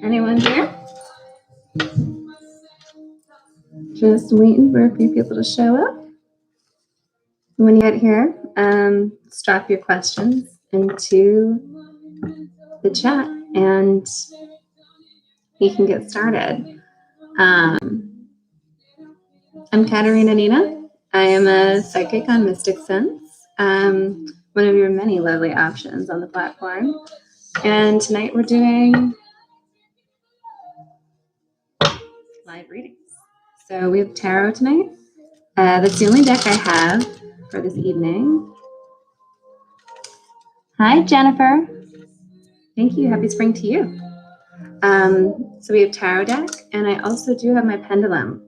Anyone here? Just waiting for a few people to show up. When you get here, just drop your questions into the chat and we can get started. I'm Katerina Nina. I am a psychic on Mysticsense, one of your many lovely options on the platform. And tonight we're doing live readings. So we have tarot tonight. That's the only deck I have for this evening. Hi, Jennifer. Thank you. Happy spring to you. So we have tarot deck, and I also do have my pendulum.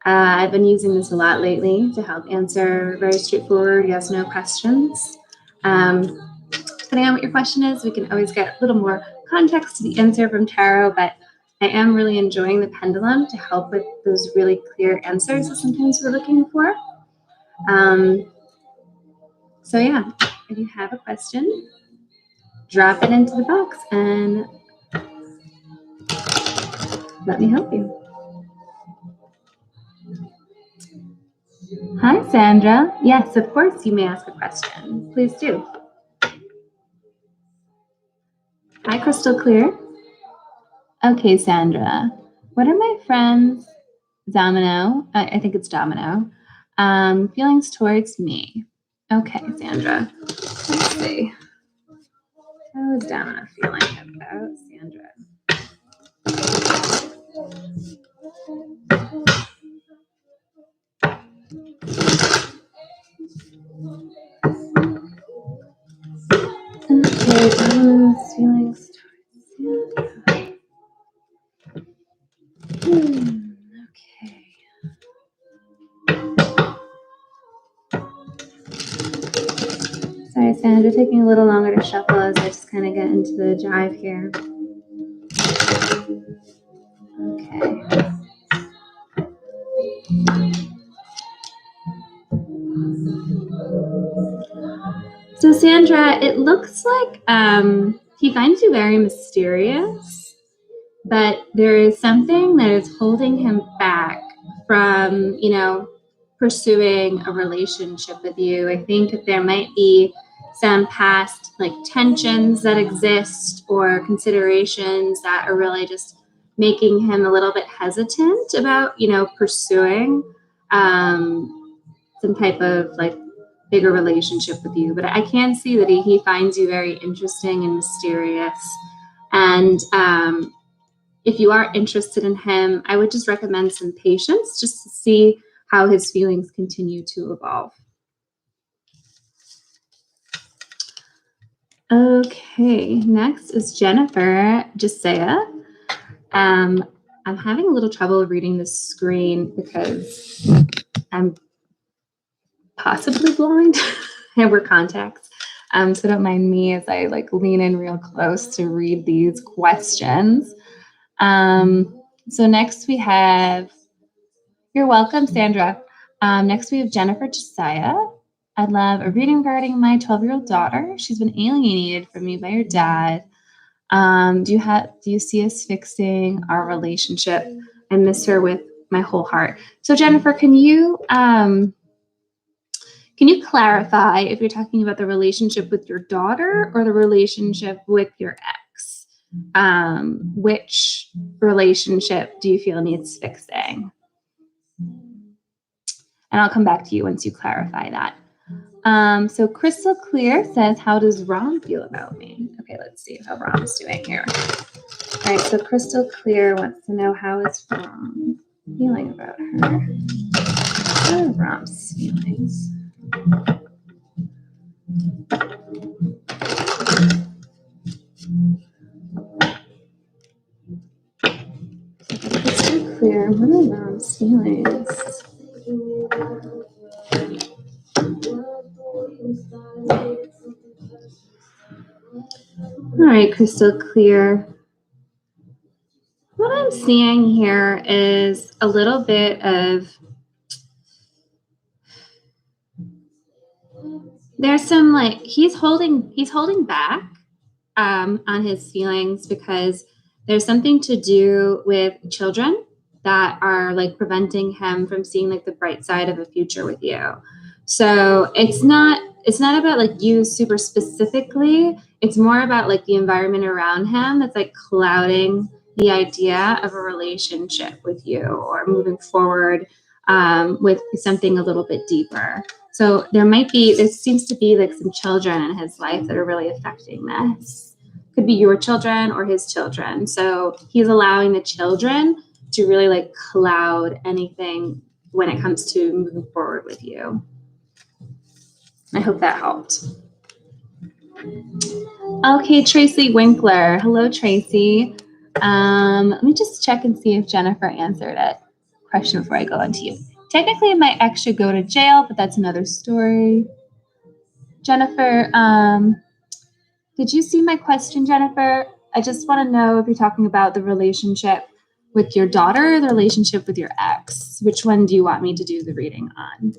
I've been using this a lot lately to help answer very straightforward yes/no questions. Depending on what your question is, we can always get a little more context to the answer from tarot, but I am really enjoying the pendulum to help with those really clear answers that sometimes we're looking for. So yeah, if you have a question, drop it into the box and let me help you. Hi, Sandra. Yes, of course you may ask a question. Please do. Hi, Crystal Clear. Okay, Sandra. What are my friends, Domino, I think it's Domino, feelings towards me? Okay, Sandra. Let's see. How is Domino feeling about Sandra? Okay, Domino's feelings towards Sandra. Okay. Sorry, Sandra, taking a little longer to shuffle as I just kind of get into the jive here. Okay. So Sandra, it looks like he finds you very mysterious, but there is something that is holding him back from, pursuing a relationship with you. I think that there might be some past tensions that exist or considerations that are really just making him a little bit hesitant about, pursuing some type of bigger relationship with you. But I can see that he finds you very interesting and mysterious. And if you are interested in him, I would just recommend some patience just to see how his feelings continue to evolve. Okay, next is Jennifer Jasiah. I'm having a little trouble reading the screen because I'm possibly blind. I wear contacts. So don't mind me as I lean in real close to read these questions. So next we have, you're welcome, Sandra. Next we have Jennifer Jasiah. I'd love a reading regarding my 12-year-old daughter. She's been alienated from me by her dad. Do you see us fixing our relationship? I miss her with my whole heart. So Jennifer, can you clarify if you're talking about the relationship with your daughter or the relationship with your ex? Which relationship do you feel needs fixing? And I'll come back to you once you clarify that. So Crystal Clear says, how does Rom feel about me? Okay, let's see how Rom's doing here. All right, so Crystal Clear wants to know, how is Rom feeling about her? What are Rom's feelings? Crystal Clear, what are Rom's feelings? right, crystal clear. What I'm seeing here is a little bit of, there's some like, he's holding back on his feelings because there's something to do with children that are like preventing him from seeing like the bright side of a future with you. So it's not about like you super specifically. It's more about like the environment around him that's like clouding the idea of a relationship with you or moving forward with something a little bit deeper. So there seems to be like some children in his life that are really affecting this. Could be your children or his children. So he's allowing the children to really like cloud anything when it comes to moving forward with you. I hope that helped. Okay, Tracy Winkler. Hello, Tracy. Let me just check and see if Jennifer answered it. Question before I go on to you. Technically, my ex should go to jail, but that's another story. Jennifer, did you see my question, Jennifer? I just want to know if you're talking about the relationship with your daughter or the relationship with your ex. Which one do you want me to do the reading on?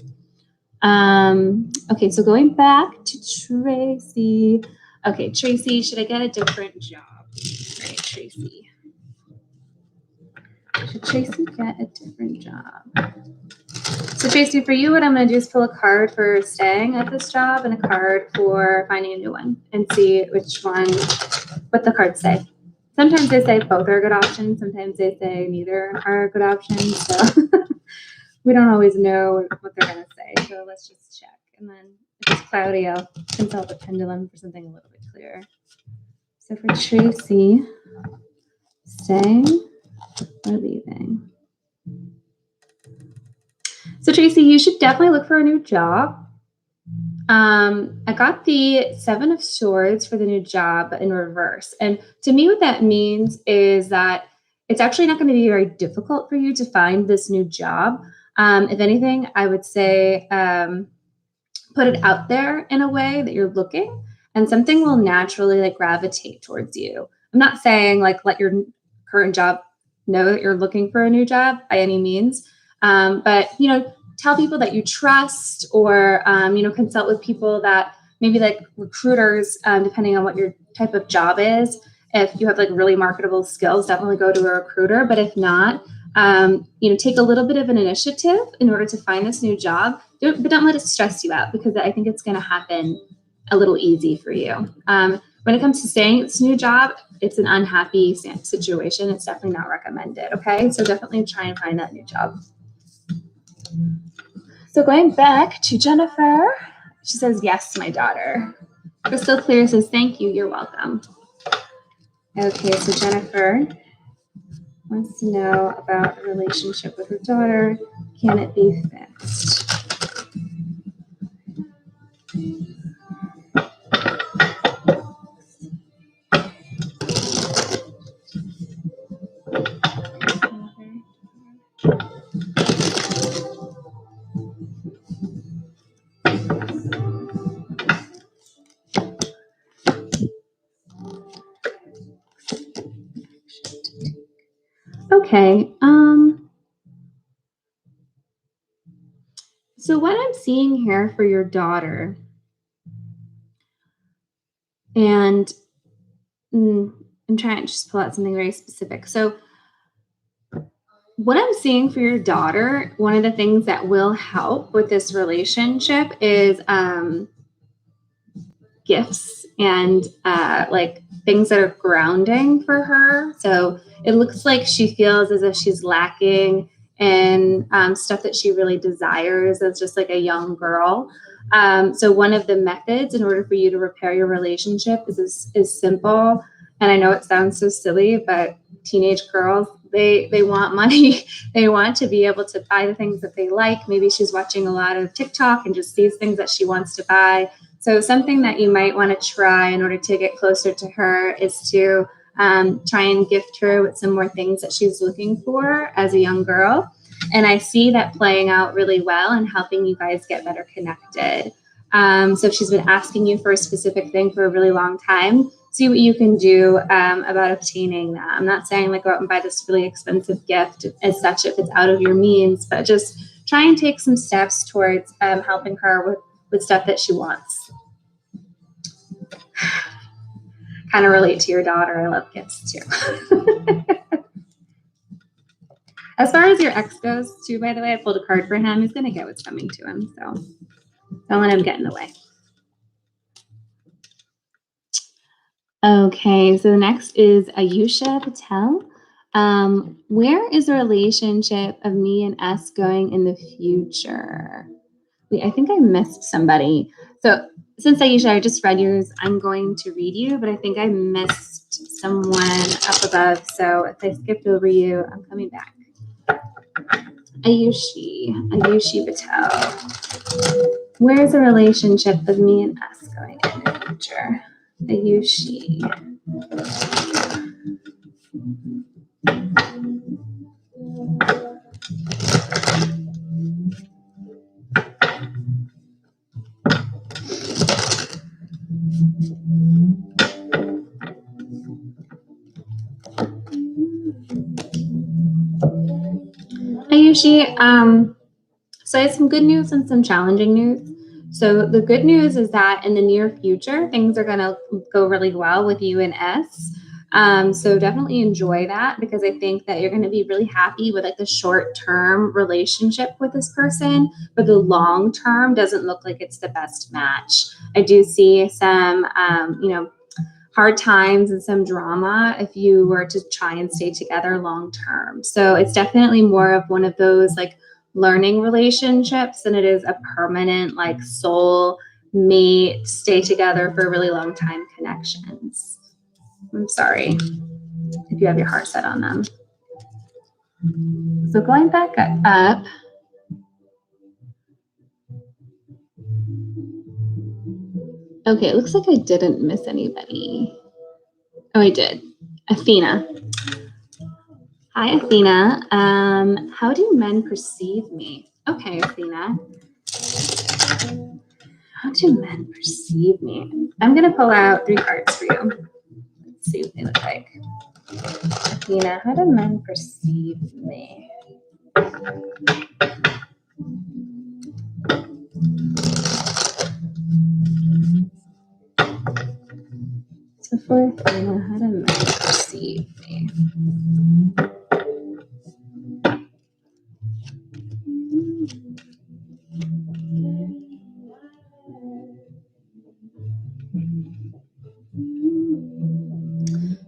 Okay, so going back to Tracy. Okay, Tracy, should I get a different job? All right, Tracy. Should Tracy get a different job? So Tracy, for you, what I'm going to do is pull a card for staying at this job and a card for finding a new one and see what the cards say. Sometimes they say both are good options. Sometimes they say neither are good options. So we don't always know what they're going to say. So let's just check. And then if it's cloudy, I'll consult the pendulum for something a little bit clearer. So for Tracy, staying or leaving? So Tracy, you should definitely look for a new job. I got the 7 of Swords for the new job in reverse. And to me, what that means is that it's actually not going to be very difficult for you to find this new job. If anything, I would say put it out there in a way that you're looking and something will naturally like gravitate towards you. I'm not saying like let your current job know that you're looking for a new job by any means. But, tell people that you trust or, consult with people that maybe like recruiters, depending on what your type of job is. If you have like really marketable skills, definitely go to a recruiter. But if not, take a little bit of an initiative in order to find this new job, but don't let it stress you out because I think it's going to happen a little easy for you. When it comes to staying at this new job, it's an unhappy situation. It's definitely not recommended. Okay. So definitely try and find that new job. So going back to Jennifer, she says, yes, my daughter. Crystal Clear says, thank you. You're welcome. Okay. So Jennifer wants to know about a relationship with her daughter. Can it be fixed? Okay. So what I'm seeing here for your daughter, and I'm trying to just pull out something very specific. So what I'm seeing for your daughter, one of the things that will help with this relationship is gifts and like things that are grounding for her. So it looks like she feels as if she's lacking in stuff that she really desires as just like a young girl. So one of the methods in order for you to repair your relationship is simple. And I know it sounds so silly, but teenage girls, they want money. They want to be able to buy the things that they like. Maybe she's watching a lot of TikTok and just sees things that she wants to buy. So something that you might want to try in order to get closer to her is to try and gift her with some more things that she's looking for as a young girl. And I see that playing out really well and helping you guys get better connected. So if she's been asking you for a specific thing for a really long time, see what you can do about obtaining that. I'm not saying like go out and buy this really expensive gift as such if it's out of your means, but just try and take some steps towards helping her with stuff that she wants. Kind of relate to your daughter. I love gifts too. As far as your ex goes too, by the way, I pulled a card for him. He's going to get what's coming to him. So don't let him get in the way. Okay, so next is Ayusha Patel. Where is the relationship of me and us going in the future? Wait, I think I missed somebody. So since Ayusha, I just read yours, I'm going to read you, but I think I missed someone up above. So if I skipped over you, I'm coming back. Ayushi Patel. Where is the relationship of me and us going in the future? Ayushi. Ayushi, so I have some good news and some challenging news. So the good news is that in the near future, things are going to go really well with you and S. So definitely enjoy that, because I think that you're going to be really happy with like the short-term relationship with this person, but the long term doesn't look like it's the best match. I do see some, hard times and some drama if you were to try and stay together long term. So it's definitely more of one of those like learning relationships than it is a permanent like soul mate, stay together for a really long time connections. I'm sorry if you have your heart set on them. So going back up. Okay, it looks like I didn't miss anybody. Oh, I did. Athena. Hi, Athena. How do men perceive me? Okay, Athena. How do men perceive me? I'm going to pull out 3 cards for you. Let's see what they look like. Athena, how do men perceive me? So for Athena, how do men perceive me?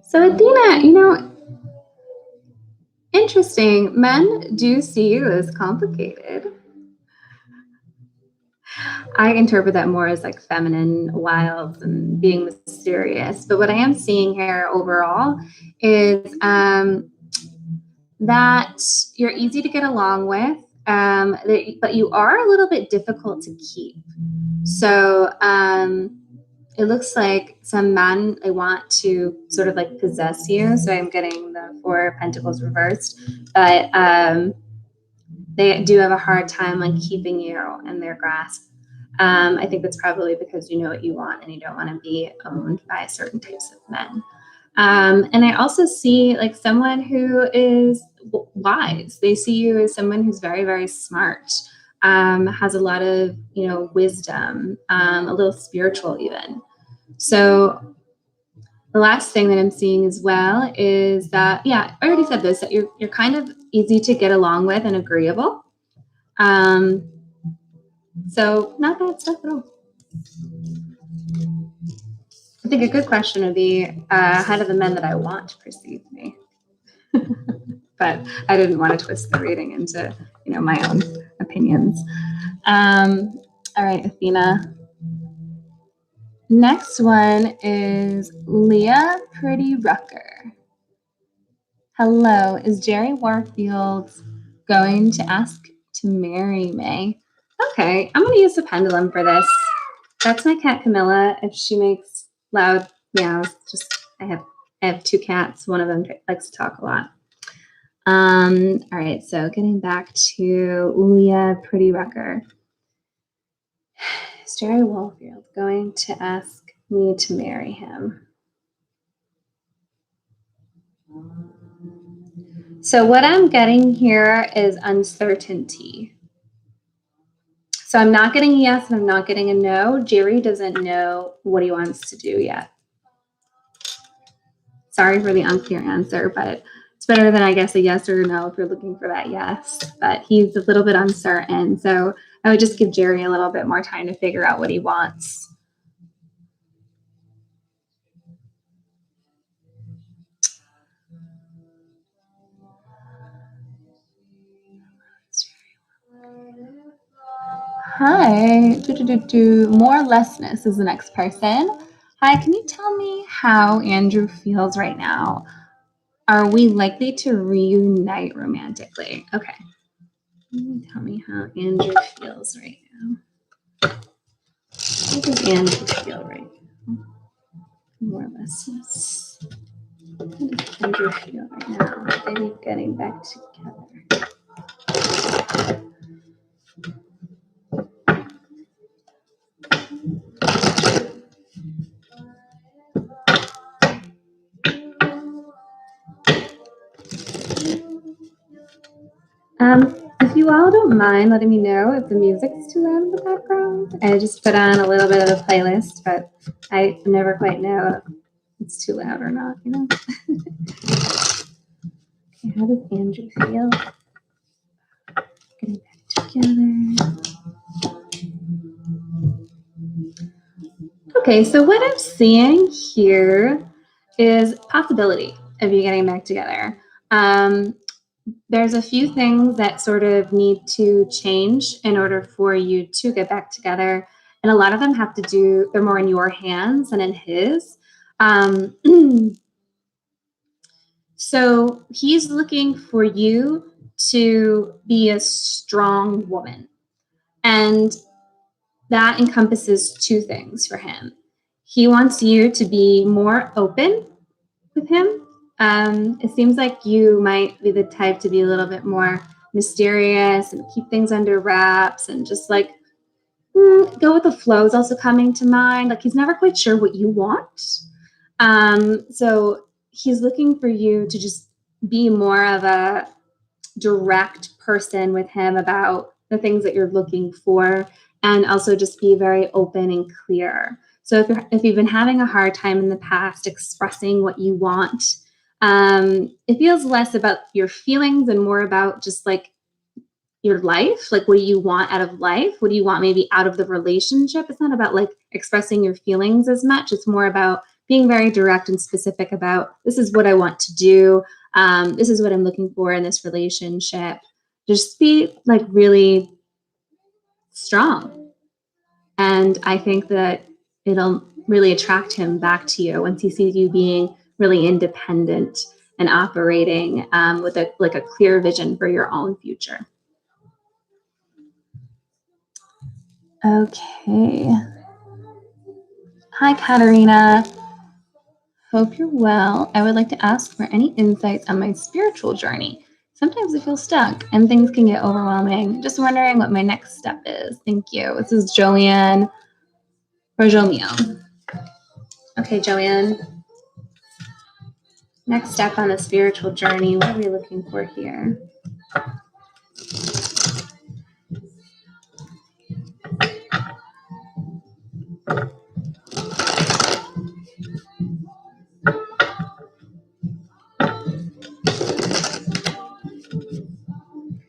So Athena, interesting. Men do see you as complicated. I interpret that more as like feminine, wild, and being mysterious. But what I am seeing here overall is that you're easy to get along with, but you are a little bit difficult to keep. So it looks like some men, they want to sort of like possess you. So I'm getting the 4 of Pentacles reversed, but they do have a hard time like keeping you in their grasp. I think that's probably because you know what you want and you don't want to be owned by certain types of men. And I also see like someone who is wise. They see you as someone who's very, very smart, has a lot of, wisdom, a little spiritual even. So the last thing that I'm seeing as well is that, I already said this, that you're kind of easy to get along with and agreeable. So not bad stuff at all. I think a good question would be, how do the men that I want perceive me? But I didn't want to twist the reading into, my own opinions. All right, Athena. Next one is Leah Pretty Rucker. Hello, is Jerry Warfield going to ask to marry me? Okay, I'm going to use the pendulum for this. That's my cat Camilla. If she makes loud meows, I have 2 cats. One of them likes to talk a lot. All right, so getting back to Leah Pretty Rucker. Is Jerry Warfield going to ask me to marry him? So what I'm getting here is uncertainty. So I'm not getting a yes and I'm not getting a no. Jerry doesn't know what he wants to do yet. Sorry for the unclear answer, but it's better than, I guess, a yes or a no if you're looking for that yes. But he's a little bit uncertain. So I would just give Jerry a little bit more time to figure out what he wants. Hi. More lessness is the next person. Hi, can you tell me how Andrew feels right now? Are we likely to reunite romantically? Okay. Tell me how Andrew feels right now. How does Andrew feel right now? More lessness. How does Andrew feel right now? Are they getting back together? If you all don't mind letting me know if the music's too loud in the background. I just put on a little bit of a playlist, but I never quite know if it's too loud or not, you know? Okay, how does Andrew feel? Getting back together. Okay, so what I'm seeing here is possibility of you getting back together. There's a few things that sort of need to change in order for you to get back together. And a lot of them have to do, they're more in your hands than in his. So he's looking for you to be a strong woman. And that encompasses two things for him. He wants you to be more open with him. It seems like you might be the type to be a little bit more mysterious and keep things under wraps and just like go with the flow is also coming to mind. Like he's never quite sure what you want. So he's looking for you to just be more of a direct person with him about the things that you're looking for and also just be very open and clear. So if you've been having a hard time in the past expressing what you want, it feels less about your feelings and more about just like your life. Like, what do you want out of life? What do you want maybe out of the relationship? It's not about like expressing your feelings as much. It's more about being very direct and specific about this is what I want to do. This is what I'm looking for in this relationship. Just be like really strong. And I think that it'll really attract him back to you once he sees you being really independent and operating with a clear vision for your own future. Okay. Hi, Katerina. Hope you're well. I would like to ask for any insights on my spiritual journey. Sometimes I feel stuck and things can get overwhelming. Just wondering what my next step is. Thank you. This is Joanne or Jomio. Okay, Joanne. Next step on the spiritual journey. What are we looking for here?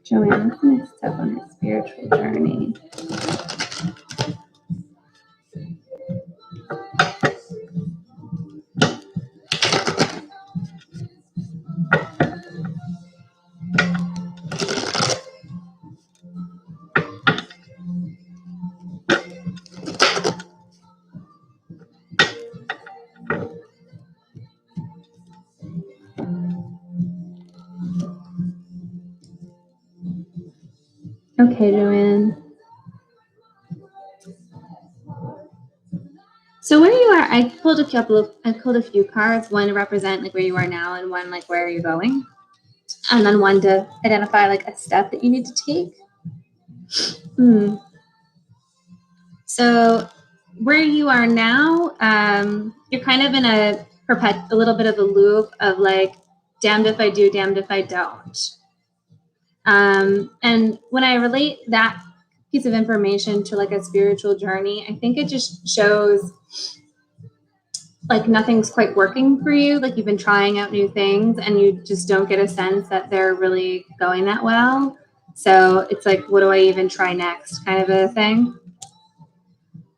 Joanne, what's the next step on her spiritual journey? Okay, Joanne. So where you are, I pulled a few cards, one to represent like where you are now and one like where you're going. And then one to identify like a step that you need to take. So where you are now, you're kind of in a little bit of a loop of like damned if I do, damned if I don't. And when I relate that piece of information to like a spiritual journey, I think it just shows like nothing's quite working for you. Like you've been trying out new things and you just don't get a sense that they're really going that well. So it's like, what do I even try next kind of a thing.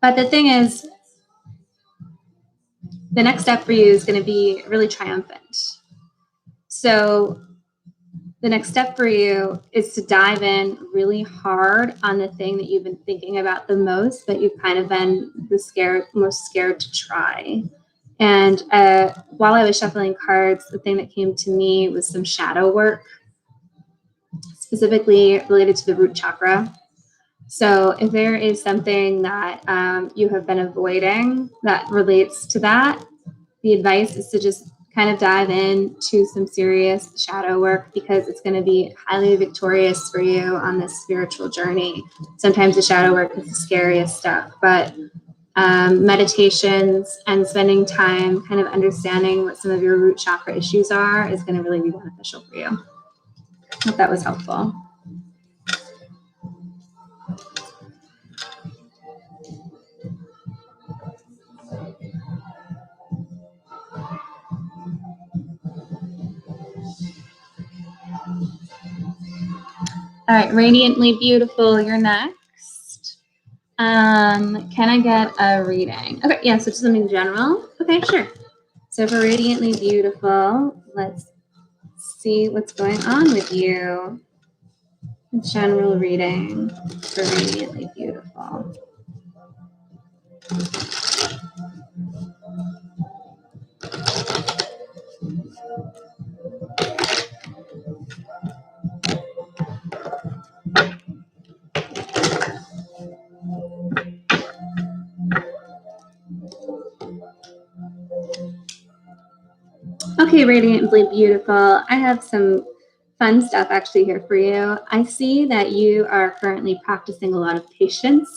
But the thing is, the next step for you is going to be really triumphant. So the next step for you is to dive in really hard on the thing that you've been thinking about the most, that you've kind of been most scared to try. And while I was shuffling cards, the thing that came to me was some shadow work, specifically related to the root chakra. So if there is something that you have been avoiding that relates to that, the advice is to just kind of dive into some serious shadow work, because it's going to be highly victorious for you on this spiritual journey. Sometimes the shadow work is the scariest stuff, but meditations and spending time kind of understanding what some of your root chakra issues are is going to really be beneficial for you. I hope that was helpful. All right, Radiantly Beautiful, you're next. Can I get a reading? Okay, yeah, so just something general. Okay, sure. So for Radiantly Beautiful, let's see what's going on with you. General reading for Radiantly Beautiful. Okay, Radiantly Beautiful. I have some fun stuff actually here for you. I see that you are currently practicing a lot of patience.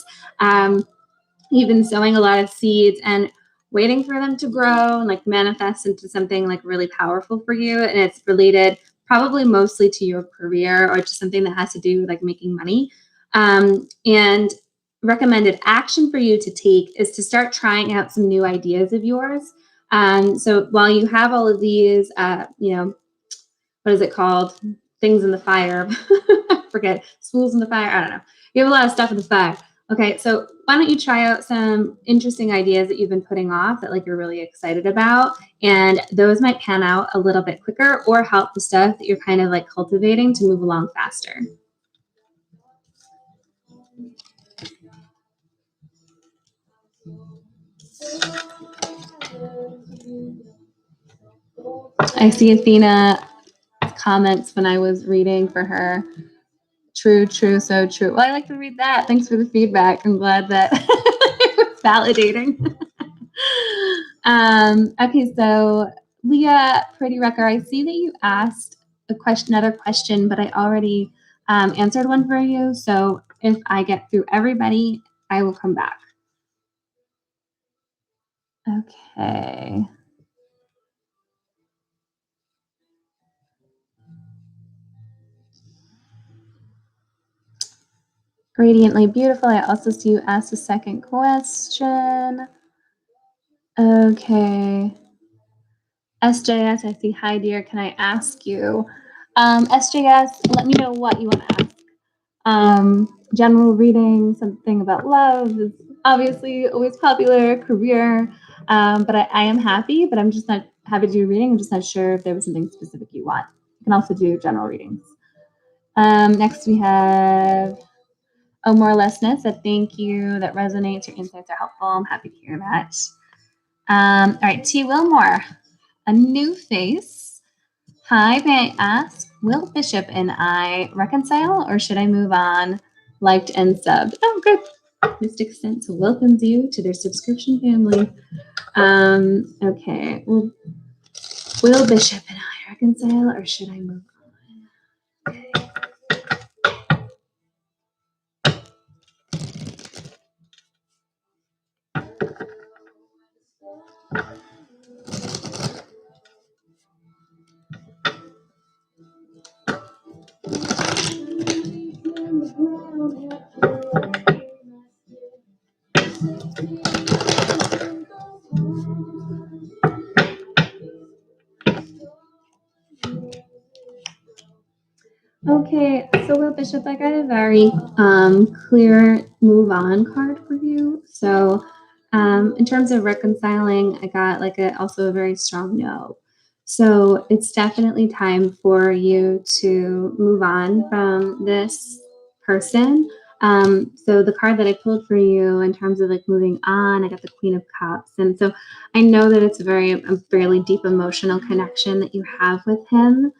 You've been sowing a lot of seeds and waiting for them to grow and like manifest into something like really powerful for you. And it's related probably mostly to your career or to something that has to do with like making money. And recommended action for you to take is to start trying out some new ideas of yours. So while you have all of these, what is it called? Things in the fire. I forget. Spools in the fire. I don't know. You have a lot of stuff in the fire. Okay, so why don't you try out some interesting ideas that you've been putting off that like you're really excited about, and those might pan out a little bit quicker or help the stuff that you're kind of like cultivating to move along faster. I see Athena comments when I was reading for her. True, so true. Well, I like to read that. Thanks for the feedback. I'm glad that it was validating. Okay, so Leah Pretty Wrecker, I see that you asked another question, but I already answered one for you. So if I get through everybody, I will come back. Okay. Radiantly Beautiful. I also see you asked a second question. Okay. SJS, I see. Hi, dear. Can I ask you? SJS, let me know what you want to ask. General reading, something about love is obviously always popular, career. But I am happy, but I'm just not happy to do reading. I'm just not sure if there was something specific you want. You can also do general readings. Next we have more or lessness. A thank you that resonates. Your insights are helpful. I'm happy to hear that. All right, T. Wilmore, a new face. Hi, may I ask, will Bishop and I reconcile or should I move on? Liked and subbed. Oh, good. Mysticsense welcomes you to their subscription family. Okay. Well, will Bishop and I reconcile or should I move on? Okay. Okay, so Will Bishop, I got a very clear move on card for you. So in terms of reconciling, I got like also a very strong no. So it's definitely time for you to move on from this person. So the card that I pulled for you in terms of like moving on, I got the Queen of Cups. And so I know that it's a fairly deep emotional connection that you have with him.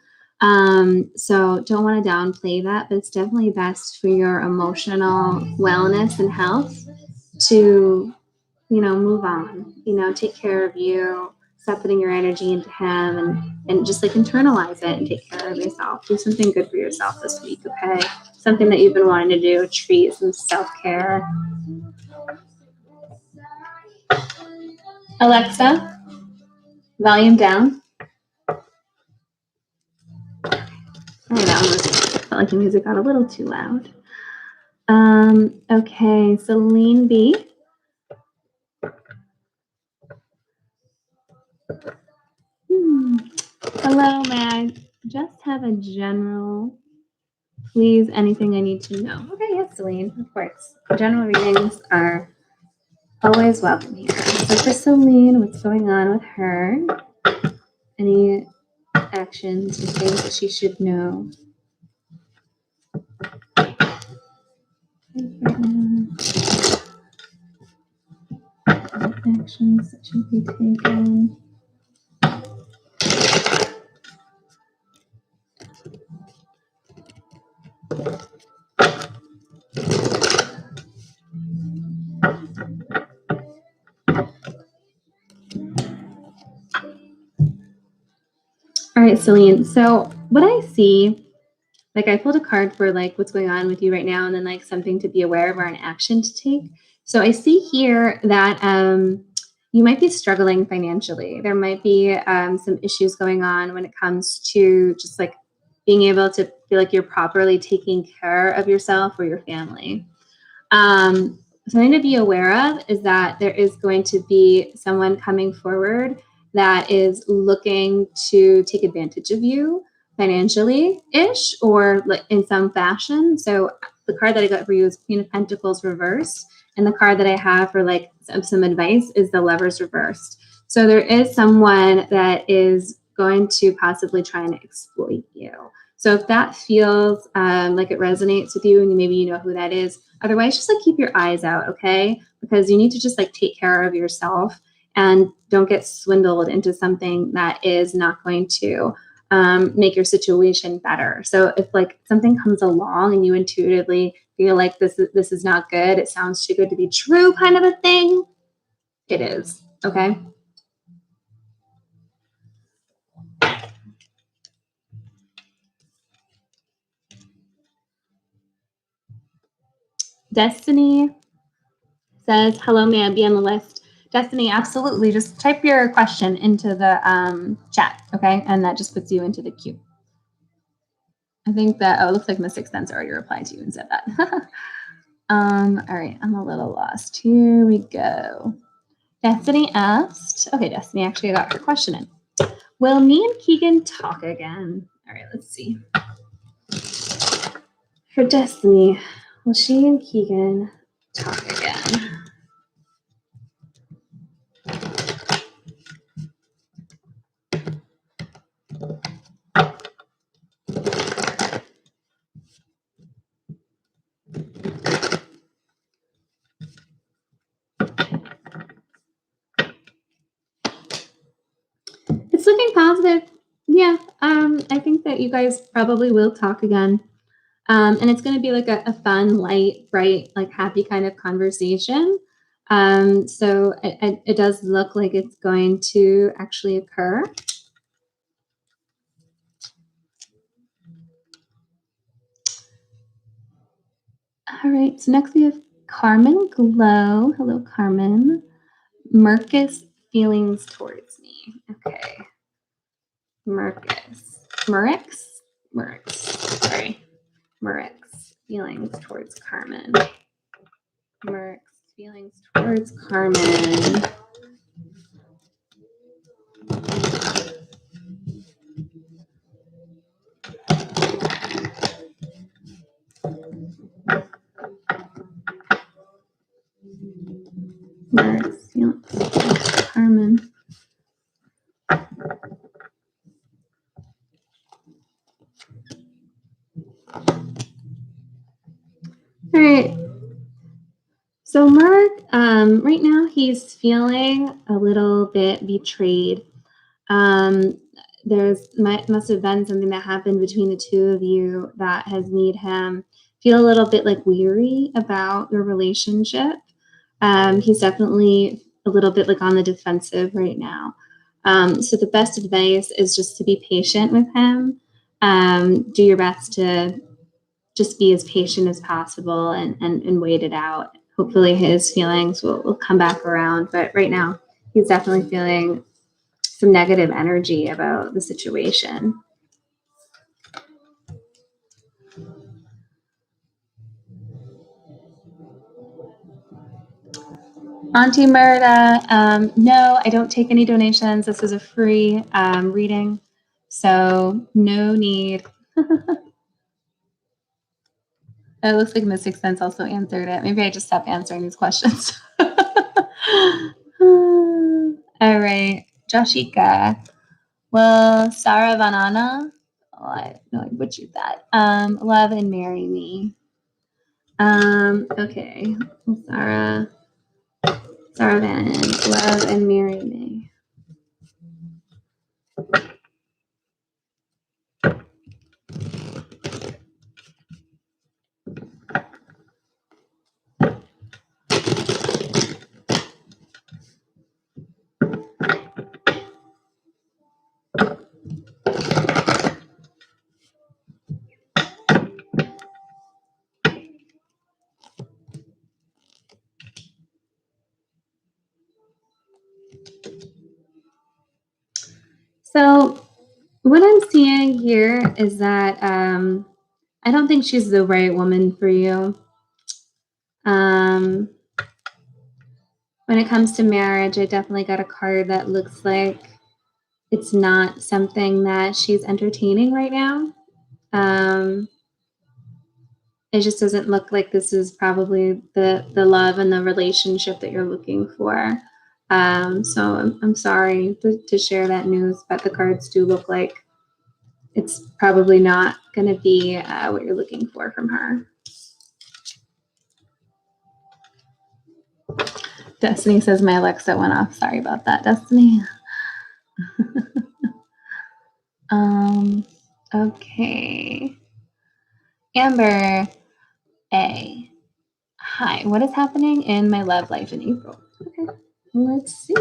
So don't want to downplay that, but it's definitely best for your emotional wellness and health to, move on, take care of you, stop putting your energy into him and just like internalize it and take care of yourself. Do something good for yourself this week, okay? Something that you've been wanting to do, a treat, some self-care. Alexa, volume down. I felt like the music got a little too loud. Okay, Celine B. Hello, may I just have a general, please, anything I need to know? Okay, yes, Celine, of course. General readings are always welcome here. So for Celine, what's going on with her? Any actions or things that she should know? Actions that should be taken. All right, Celine. So what I see, like I pulled a card for like what's going on with you right now and then like something to be aware of or an action to take. So I see here that you might be struggling financially. There might be some issues going on when it comes to just like being able to feel like you're properly taking care of yourself or your family. Something to be aware of is that there is going to be someone coming forward that is looking to take advantage of you financially-ish or like in some fashion. So the card that I got for you is Queen of Pentacles reversed, and the card that I have for like some advice is the Lovers reversed. So there is someone that is going to possibly try and exploit you. So if that feels like it resonates with you and maybe you know who that is, otherwise just like keep your eyes out, okay? Because you need to just like take care of yourself and don't get swindled into something that is not going to make your situation better. So if like something comes along and you intuitively feel like this is not good, it sounds too good to be true kind of a thing, it is, okay? Destiny says, hello, may I be on the list? Destiny, absolutely. Just type your question into the chat, okay? And that just puts you into the queue. I think that, it looks like Mysticsense already replied to you and said that. All right, I'm a little lost. Here we go. Destiny asked, okay, Destiny actually got her question in. Will me and Keegan talk again? All right, let's see. For Destiny, will she and Keegan talk again? It's looking positive. Yeah, I think that you guys probably will talk again. And it's going to be like a fun, light, bright, like happy kind of conversation. So it does look like it's going to actually occur. All right, so next we have Carmen Glow. Hello, Carmen. Marcus, feelings towards me. Okay. Marcus. Murix? Sorry. Murix feelings towards Carmen. Merc's feelings towards Carmen. Merc's feelings towards Carmen. All right. So Mark, right now he's feeling a little bit betrayed. Must have been something that happened between the two of you that has made him feel a little bit like weary about your relationship. He's definitely a little bit like on the defensive right now. So the best advice is just to be patient with him. Do your best to just be as patient as possible and wait it out. Hopefully his feelings will come back around. But right now, he's definitely feeling some negative energy about the situation. Auntie Murda, no, I don't take any donations. This is a free reading, so no need. It looks like Mysticsense also answered it. Maybe I just stopped answering these questions. All right, Joshika. Well, Sarah Vanana. Oh, I know I butchered that. Love and marry me. Okay. Sarah Van, love and marry me. So what I'm seeing here is that I don't think she's the right woman for you. When it comes to marriage, I definitely got a card that looks like it's not something that she's entertaining right now. It just doesn't look like this is probably the love and the relationship that you're looking for. So I'm sorry to share that news, but the cards do look like it's probably not going to be what you're looking for from her. Destiny says my Alexa went off. Sorry about that, Destiny. Okay. Amber A. Hi, what is happening in my love life in April? Okay, let's see.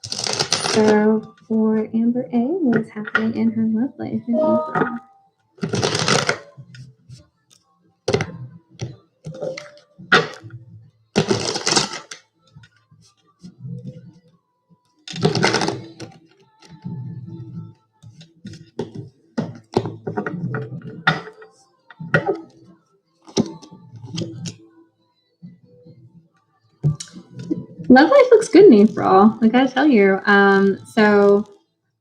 So for Amber A, what is happening in her love life in April? Love life looks good in April, I gotta tell you. So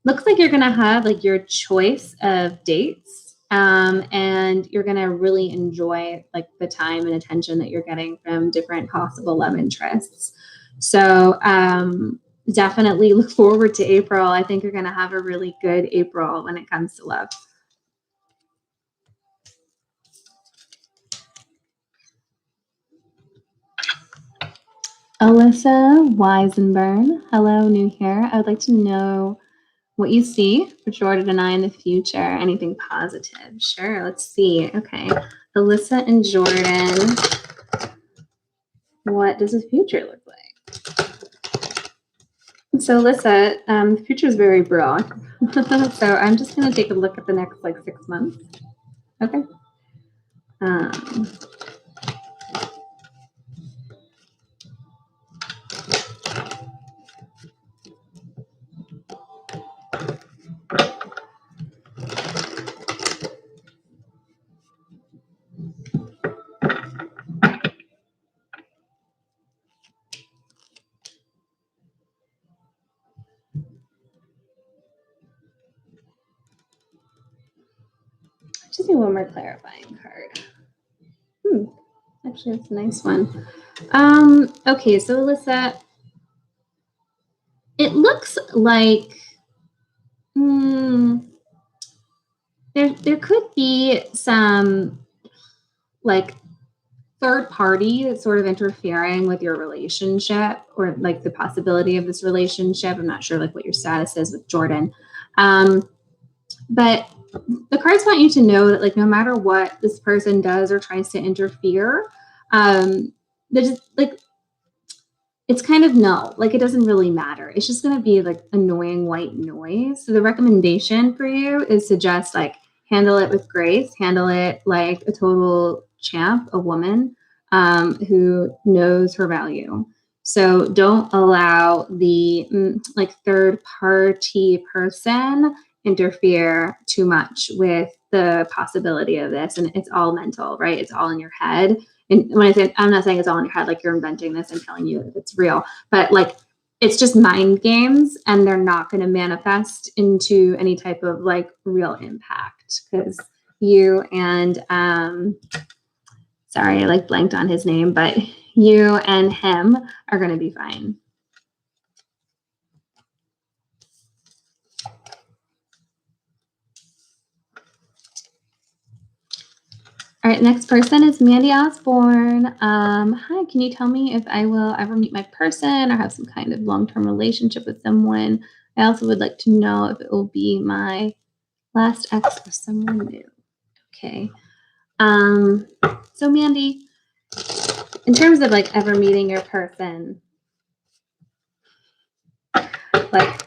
looks like you're gonna have like your choice of dates, and you're gonna really enjoy like the time and attention that you're getting from different possible love interests. So definitely look forward to April. I think you're gonna have a really good April when it comes to love. Alyssa Weisenburn, hello, new here. I would like to know what you see for Jordan and I in the future. Anything positive? Sure, let's see. Okay, Alyssa and Jordan, what does the future look like? So Alyssa, the future is very broad. So I'm just going to take a look at the next like 6 months. Okay. one more clarifying card. Actually, that's a nice one. Okay, so Alyssa, it looks like there could be some like third party that's sort of interfering with your relationship or like the possibility of this relationship. I'm not sure like what your status is with Jordan. But the cards want you to know that like no matter what this person does or tries to interfere, they're just like it's kind of no, like it doesn't really matter. It's just going to be like annoying white noise. So the recommendation for you is to just like handle it with grace, handle it like a total champ, a woman who knows her value. So don't allow the like third party person interfere too much with the possibility of this. And it's all mental, right? It's all in your head. And when I say, I'm not saying it's all in your head, like you're inventing this and telling you that it's real, but like it's just mind games and they're not going to manifest into any type of like real impact because you and, sorry, I like blanked on his name, but you and him are going to be fine. All right, next person is Mandy Osborne. Hi, can you tell me if I will ever meet my person or have some kind of long-term relationship with someone? I also would like to know if it will be my last ex or someone new. Okay. So Mandy, in terms of like ever meeting your person, like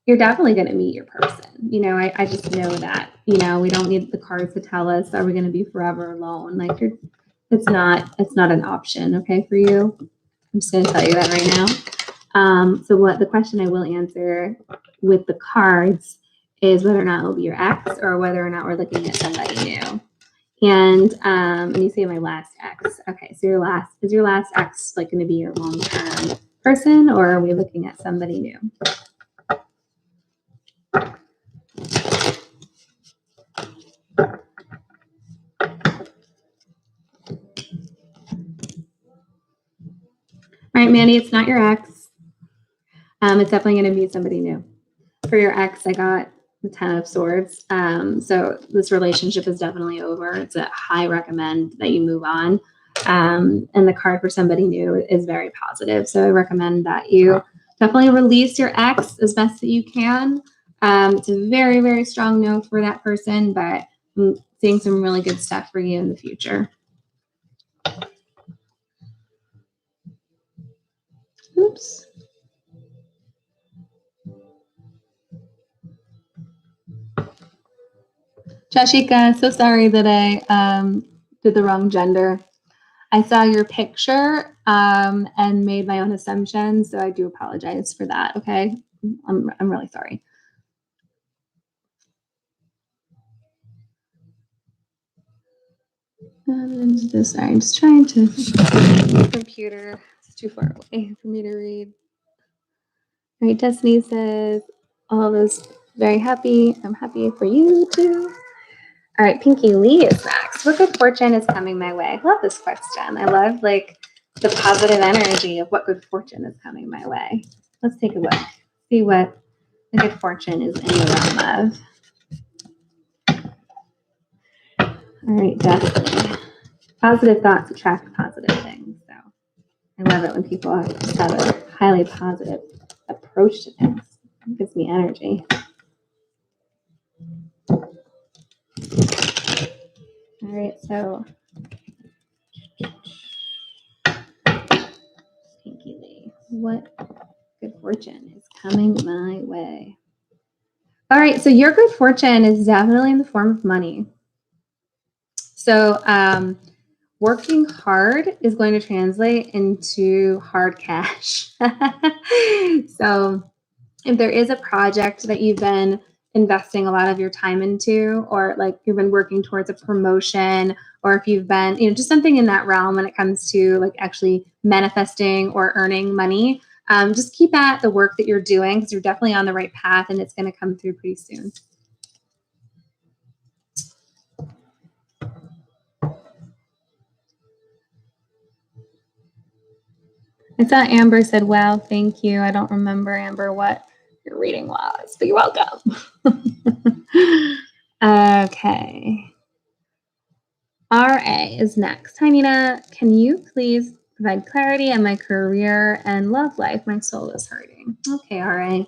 you're definitely going to meet your person. You know, I just know that, you know, we don't need the cards to tell us, are we going to be forever alone? Like it's not an option. Okay. For you. I'm just going to tell you that right now. So what the question I will answer with the cards is whether or not it will be your ex or whether or not we're looking at somebody new. And you say my last ex. Okay. So is your last ex like going to be your long-term person or are we looking at somebody new? All right, Mandy, it's not your ex. It's definitely going to be somebody new. For your ex, I got the 10 of Swords. So this relationship is definitely over. It's a high recommend that you move on. And the card for somebody new is very positive. So I recommend that you definitely release your ex as best that you can. It's a very, very strong no for that person, but I'm seeing some really good stuff for you in the future. Oops. Jashika, so sorry that I did the wrong gender. I saw your picture and made my own assumptions, so I do apologize for that. Okay, I'm really sorry. Sorry, I'm just trying to. Computer, it's too far away for me to read. All right, Destiny says, all those very happy. I'm happy for you too. All right, Pinky Lee is next. What good fortune is coming my way? I love this question. I love like the positive energy of what good fortune is coming my way. Let's take a look. See what the good fortune is in the realm of. All right, Destiny. Positive thoughts attract positive things. So I love it when people have a highly positive approach to things. It gives me energy. All right, so Pinky Lee, what good fortune is coming my way? All right, so your good fortune is definitely in the form of money. So working hard is going to translate into hard cash. So if there is a project that you've been investing a lot of your time into, or like you've been working towards a promotion, or if you've been, you know, just something in that realm when it comes to like actually manifesting or earning money, just keep at the work that you're doing because you're definitely on the right path and it's going to come through pretty soon. I saw Amber said, wow, thank you. I don't remember, Amber, what your reading was, but you're welcome. Okay. RA is next. Hi, Nina. Can you please provide clarity on my career and love life? My soul is hurting. Okay, RA.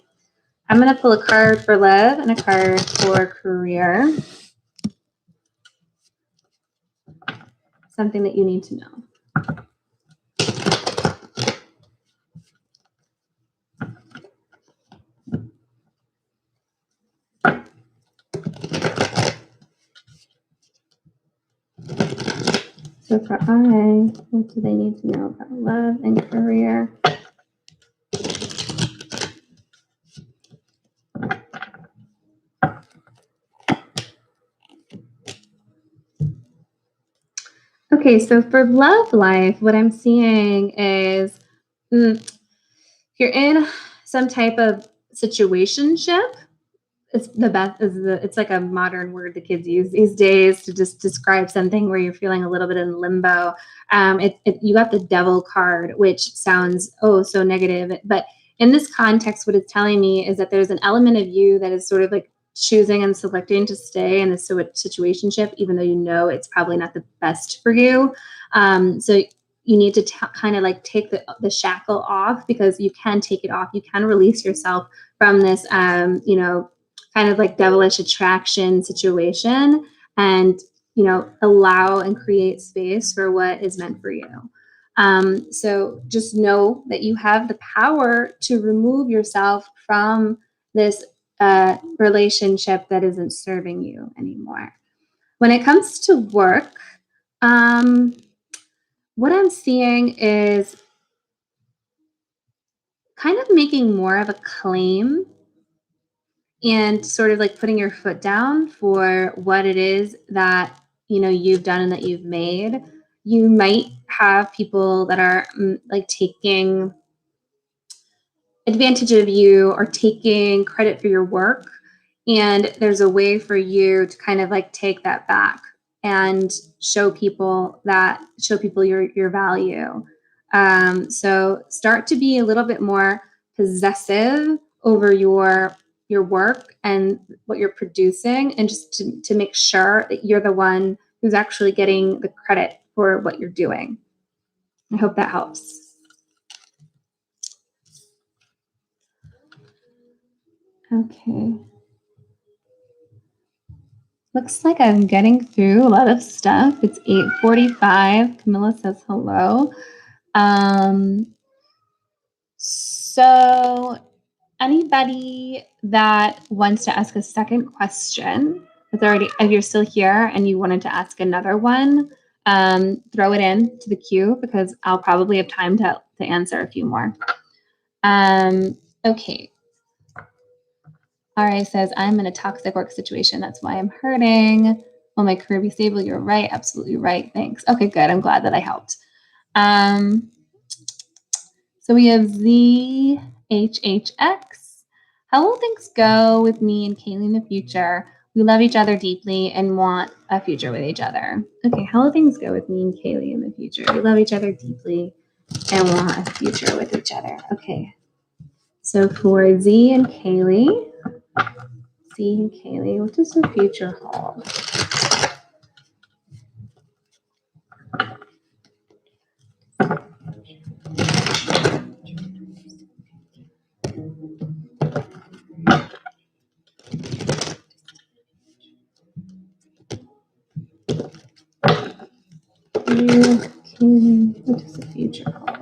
I'm going to pull a card for love and a card for career. Something that you need to know. So for RA, what do they need to know about love and career? Okay, so for love life, what I'm seeing is you're in some type of situationship. It's the best it's like a modern word the kids use these days to just describe something where you're feeling a little bit in limbo. You got the devil card, which sounds so negative, but in this context, what it's telling me is that there's an element of you that is sort of like choosing and selecting to stay in this situationship, even though you know it's probably not the best for you. So you need to kind of like take the shackle off, because you can take it off. You can release yourself from this, kind of like devilish attraction situation, and allow and create space for what is meant for you. So just know that you have the power to remove yourself from this relationship that isn't serving you anymore. When it comes to work, what I'm seeing is kind of making more of a claim and sort of like putting your foot down for what it is that you've done and that you've made. You might have people that are like taking advantage of you or taking credit for your work, and there's a way for you to kind of like take that back and show people your value. So start to be a little bit more possessive over your work and what you're producing, and just to make sure that you're the one who's actually getting the credit for what you're doing. I hope that helps. Okay. Looks like I'm getting through a lot of stuff. It's 8:45. Camilla says hello. So anybody that wants to ask a second question, if you're still here and you wanted to ask another one, throw it in to the queue, because I'll probably have time to answer a few more. Okay. RA says, I'm in a toxic work situation. That's why I'm hurting. Will my career be stable? You're right. Absolutely right. Thanks. Okay, good. I'm glad that I helped. So we have ZHHX. How will things go with me and Kaylee in the future? We love each other deeply and want a future with each other. Okay, how will things go with me and Kaylee in the future? We love each other deeply and want a future with each other. Okay. So for Z and Kaylee, what does the future hold? What does the future hold?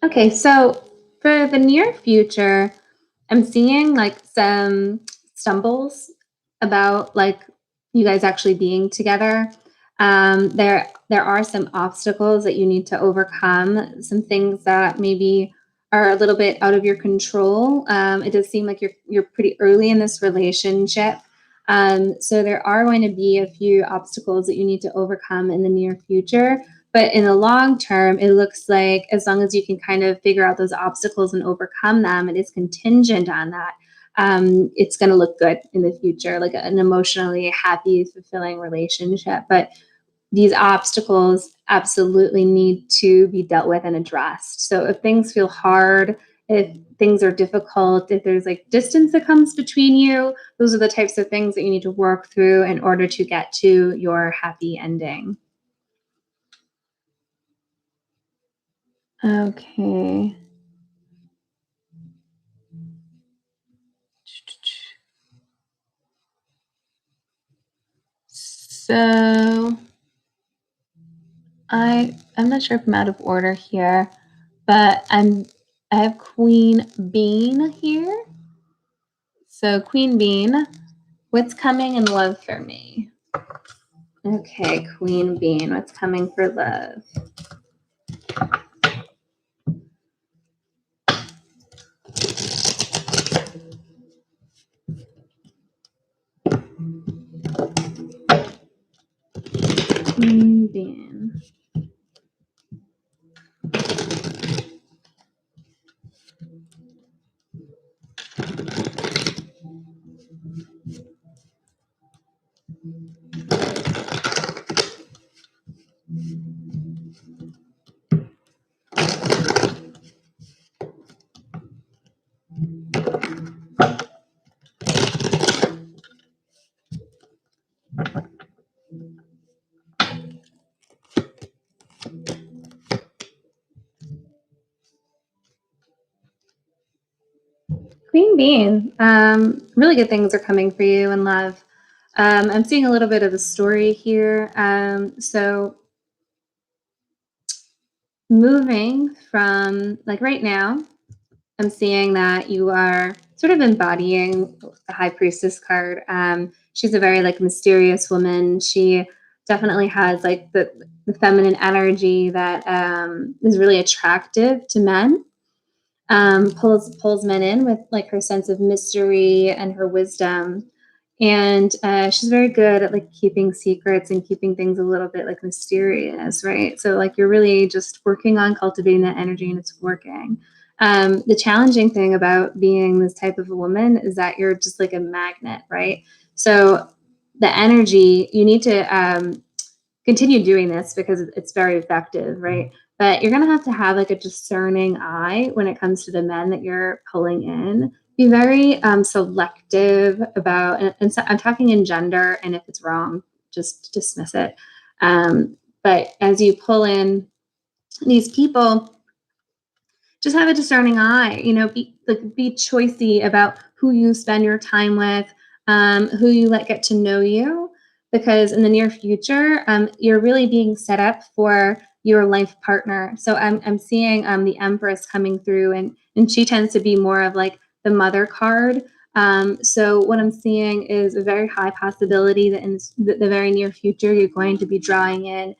Okay, so for the near future, I'm seeing like some stumbles about like you guys actually being together. There are some obstacles that you need to overcome, some things that maybe are a little bit out of your control. It does seem like you're pretty early in this relationship. So there are going to be a few obstacles that you need to overcome in the near future, But in the long term, it looks like as long as you can kind of figure out those obstacles and overcome them, it is contingent on that. It's going to look good in the future, like an emotionally happy, fulfilling relationship. But these obstacles absolutely need to be dealt with and addressed. So if things feel hard, if things are difficult, if there's like distance that comes between you, those are the types of things that you need to work through in order to get to your happy ending. Okay. So I'm not sure if I'm out of order here, but I have Queen Bean here. So Queen Bean, what's coming in love for me? Okay, Queen Bean, what's coming for love? Queen Bean. Queen Bean, really good things are coming for you in love. I'm seeing a little bit of a story here. So moving from like right now, I'm seeing that you are sort of embodying the High Priestess card. She's a very like mysterious woman. She definitely has like the feminine energy that is really attractive to men. Pulls men in with like her sense of mystery and her wisdom. And she's very good at like keeping secrets and keeping things a little bit like mysterious, right? So like you're really just working on cultivating that energy and it's working. The challenging thing about being this type of a woman is that you're just like a magnet, right? So the energy, you need to continue doing this because it's very effective, right? But you're going to have like a discerning eye when it comes to the men that you're pulling in. Be very selective about, and so I'm talking in gender, and if it's wrong, just dismiss it. But as you pull in these people, just have a discerning eye. You know, be choicey about who you spend your time with, who you let get to know you, because in the near future, you're really being set up for your life partner. So I'm seeing the Empress coming through, and she tends to be more of like the mother card. So what I'm seeing is a very high possibility that in the very near future, you're going to be drawing in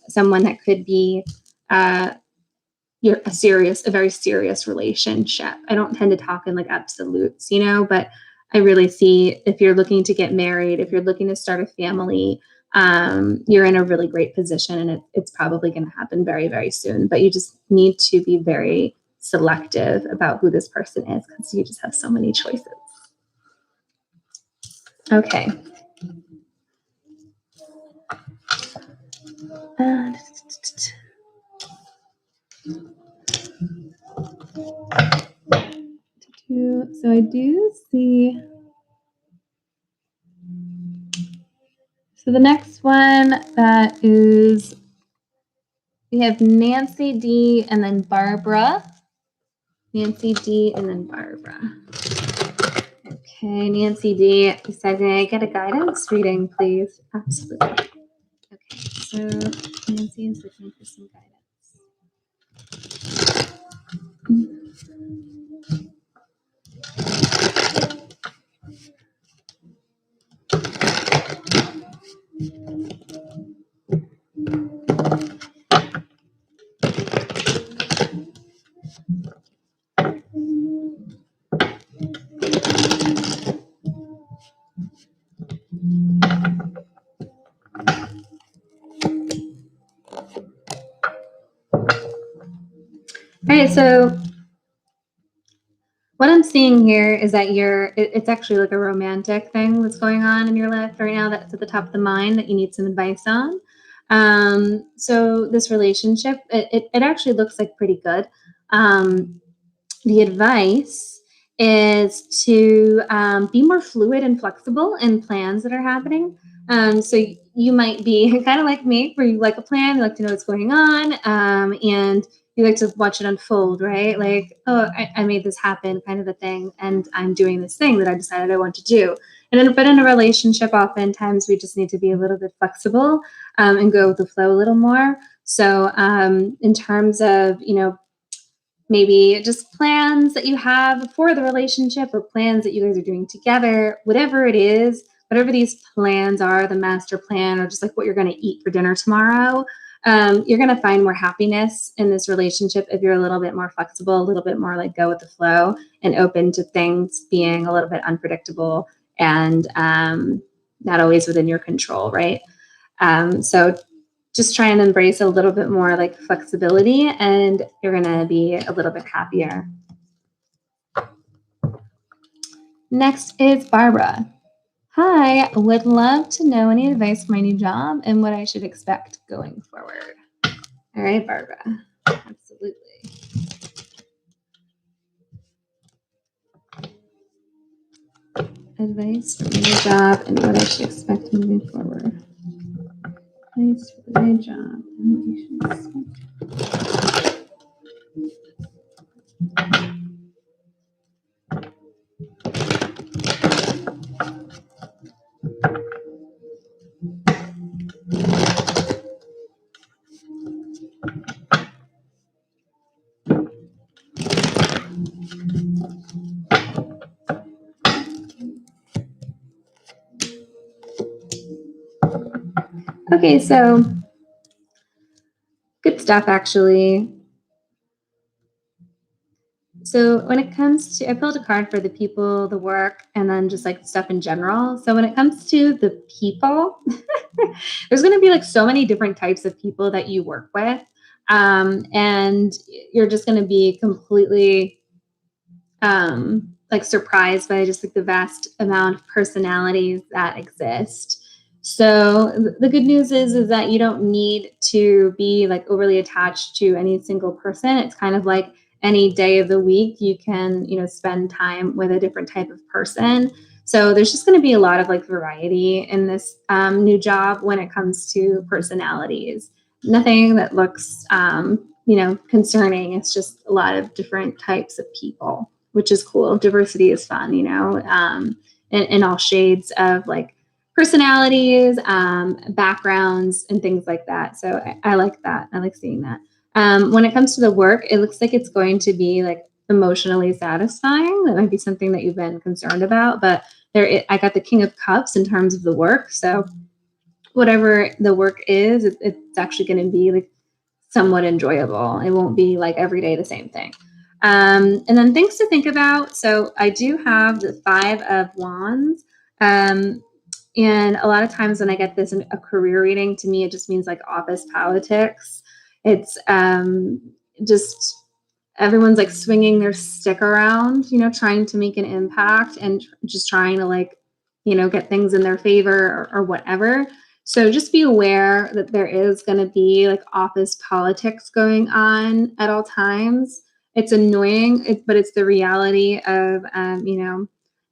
someone that could be a very serious relationship. I don't tend to talk in like absolutes, you know, but I really see if you're looking to get married, if you're looking to start a family, you're in a really great position, and it's probably going to happen very, very soon. But you just need to be very selective about who this person is because you just have so many choices. Okay. So I do see. So the next one that is, we have Nancy D and then Barbara. Nancy D and then Barbara. Okay, Nancy D said, may I get a guidance reading, please? Absolutely. Okay, so Nancy is looking for some guidance. so what I'm seeing here is that it's actually like a romantic thing that's going on in your life right now that's at the top of the mind that you need some advice on. So this relationship, it actually looks like pretty good. The advice is to be more fluid and flexible in plans that are happening. So you might be kind of like me, where you like a plan, you like to know what's going on, and you like to watch it unfold, right? Like, oh, I made this happen, kind of a thing, and I'm doing this thing that I decided I want to do. But in a relationship, oftentimes we just need to be a little bit flexible and go with the flow a little more. So in terms of, maybe just plans that you have for the relationship or plans that you guys are doing together, whatever it is, whatever these plans are, the master plan, or just like what you're going to eat for dinner tomorrow, you're going to find more happiness in this relationship if you're a little bit more flexible, a little bit more like go with the flow and open to things being a little bit unpredictable and not always within your control, right? So just try and embrace a little bit more like flexibility and you're going to be a little bit happier. Next is Barbara. Hi, would love to know any advice for my new job and what I should expect going forward. All right, Barbara. Absolutely. Advice for my new job and what I should expect moving forward. Advice for the new job and what you should expect. Okay, so good stuff, actually. So when it comes to, I pulled a card for the people, the work, and then just like stuff in general. So when it comes to the people, there's going to be like so many different types of people that you work with. And you're just going to be completely like surprised by just like the vast amount of personalities that exist. So the good news is that you don't need to be like overly attached to any single person. It's kind of like any day of the week you can, spend time with a different type of person. So there's just going to be a lot of like variety in this new job when it comes to personalities. Nothing that looks concerning. It's just a lot of different types of people, which is cool. Diversity is fun, in all shades of like personalities, backgrounds, and things like that. So I like that. I like seeing that. When it comes to the work, it looks like it's going to be like emotionally satisfying. That might be something that you've been concerned about, but I got the King of Cups in terms of the work. So whatever the work is, it's actually going to be like somewhat enjoyable. It won't be like every day the same thing. And then things to think about. So I do have the 5 of Wands. And a lot of times when I get this in a career reading, to me, it just means like office politics. It's just everyone's like swinging their stick around, trying to make an impact and just trying to like, get things in their favor or whatever. So just be aware that there is going to be like office politics going on at all times. It's annoying, but it's the reality of,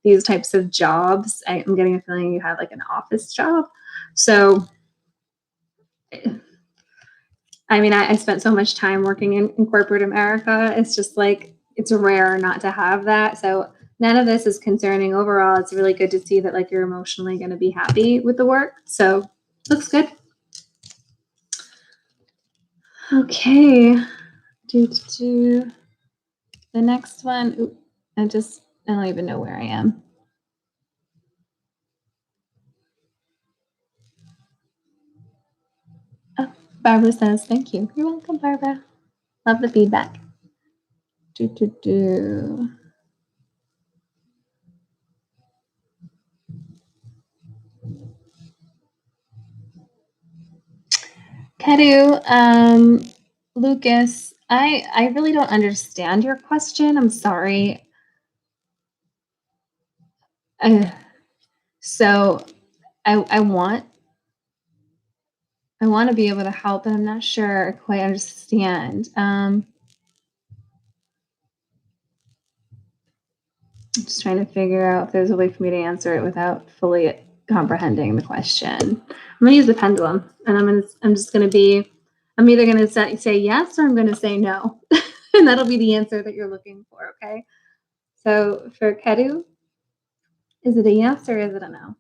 these types of jobs. I'm getting a feeling you have like an office job. So, I mean, I spent so much time working in corporate America. It's just like, it's rare not to have that. So none of this is concerning overall. It's really good to see that like you're emotionally going to be happy with the work. So looks good. Okay. The next one. Ooh, I don't even know where I am. Oh, Barbara says, thank you. You're welcome, Barbara. Love the feedback. Kadu, Lucas, I really don't understand your question. I'm sorry. So I want to be able to help, but I'm not sure I quite understand. I'm just trying to figure out if there's a way for me to answer it without fully comprehending the question. I'm gonna use the pendulum, and I'm either gonna say yes or I'm gonna say no, and that'll be the answer that you're looking for. Okay. So for Kedu, is it a yes or is it a no?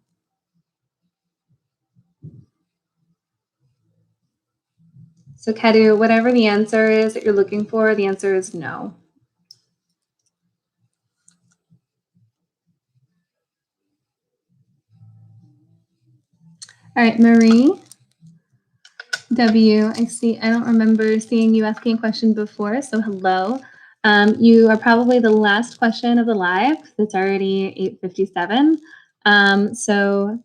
So Kedu, whatever the answer is that you're looking for, the answer is no. All right, Marie W. I don't remember seeing you asking a question before, so hello. You are probably the last question of the live. It's already 8:57. So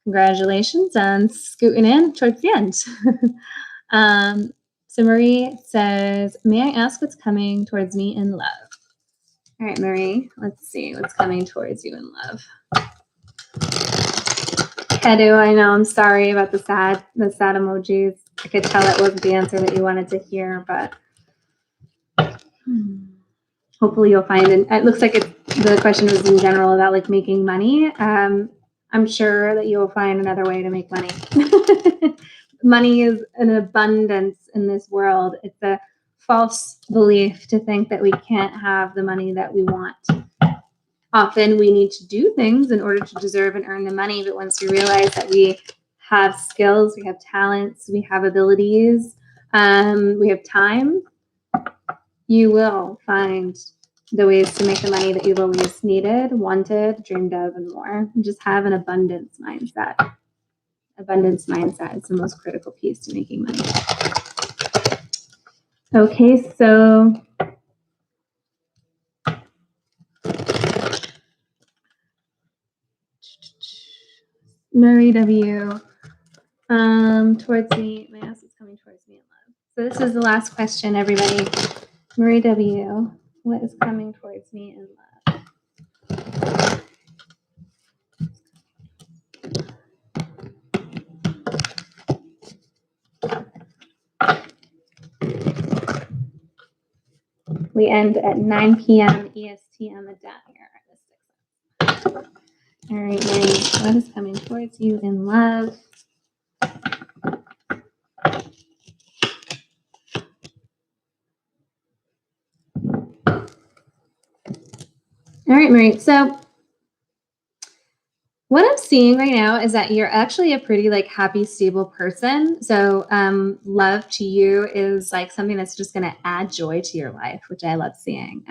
congratulations on scooting in towards the end. So Marie says, may I ask what's coming towards me in love? All right, Marie, let's see what's coming towards you in love. Kedu, I know, I'm sorry about the sad emojis. I could tell that wasn't the answer that you wanted to hear, but hopefully you'll find, and it looks like the question was in general about like making money. I'm sure that you'll find another way to make money. Money is an abundance in this world. It's a false belief to think that we can't have the money that we want. Often we need to do things in order to deserve and earn the money, but once you realize that we have skills, we have talents, we have abilities, we have time, you will find the ways to make the money that you've always needed, wanted, dreamed of, and more. And just have an abundance mindset. Abundance mindset is the most critical piece to making money. Okay, so Marie W. Towards me, my ass is coming towards me in love. So this is the last question, everybody. Marie W. What is coming towards me in love? We end at 9 p.m. EST on the dot here. All right, Marie, what is coming towards you in love? All right, Marie. So what I'm seeing right now is that you're actually a pretty like happy, stable person. So love to you is like something that's just going to add joy to your life, which I love seeing.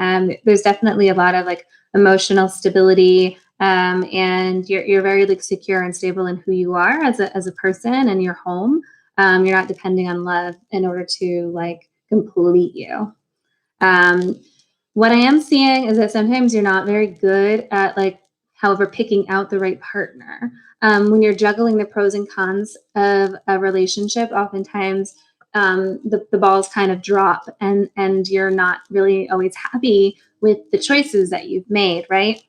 There's definitely a lot of like emotional stability, and you're very like secure and stable in who you are as a person and your home. You're not depending on love in order to like complete you. What I am seeing is that sometimes you're not very good at like, however, picking out the right partner. When you're juggling the pros and cons of a relationship, oftentimes the balls kind of drop and you're not really always happy with the choices that you've made, right?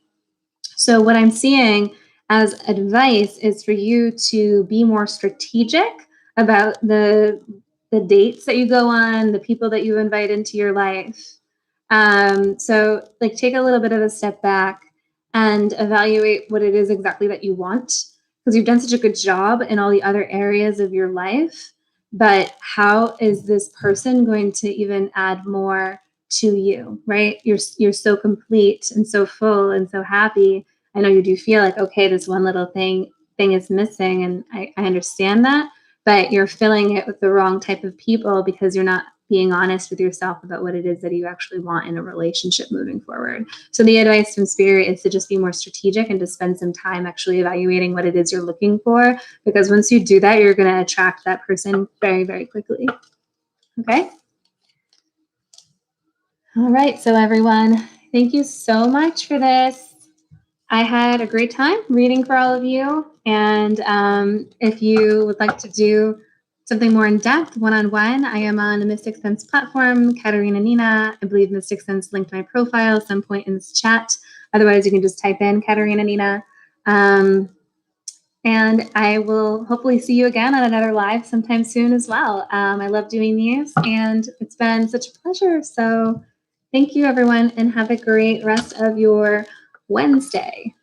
So what I'm seeing as advice is for you to be more strategic about the dates that you go on, the people that you invite into your life. So like take a little bit of a step back and evaluate what it is exactly that you want, because you've done such a good job in all the other areas of your life. But how is this person going to even add more to you, right? You're so complete and so full and so happy. I know you do feel like, okay, this one little thing is missing, and I understand that, but you're filling it with the wrong type of people because you're not being honest with yourself about what it is that you actually want in a relationship moving forward. So the advice from Spirit is to just be more strategic and to spend some time actually evaluating what it is you're looking for, because once you do that, you're going to attract that person very, very quickly. Okay? All right, so everyone, thank you so much for this. I had a great time reading for all of you. And if you would like to do something more in depth, one-on-one, I am on the Mysticsense platform, Katerina Nina. I believe Mysticsense linked my profile at some point in this chat. Otherwise, you can just type in Katerina Nina. And I will hopefully see you again on another live sometime soon as well. I love doing these, and it's been such a pleasure. So thank you, everyone, and have a great rest of your Wednesday.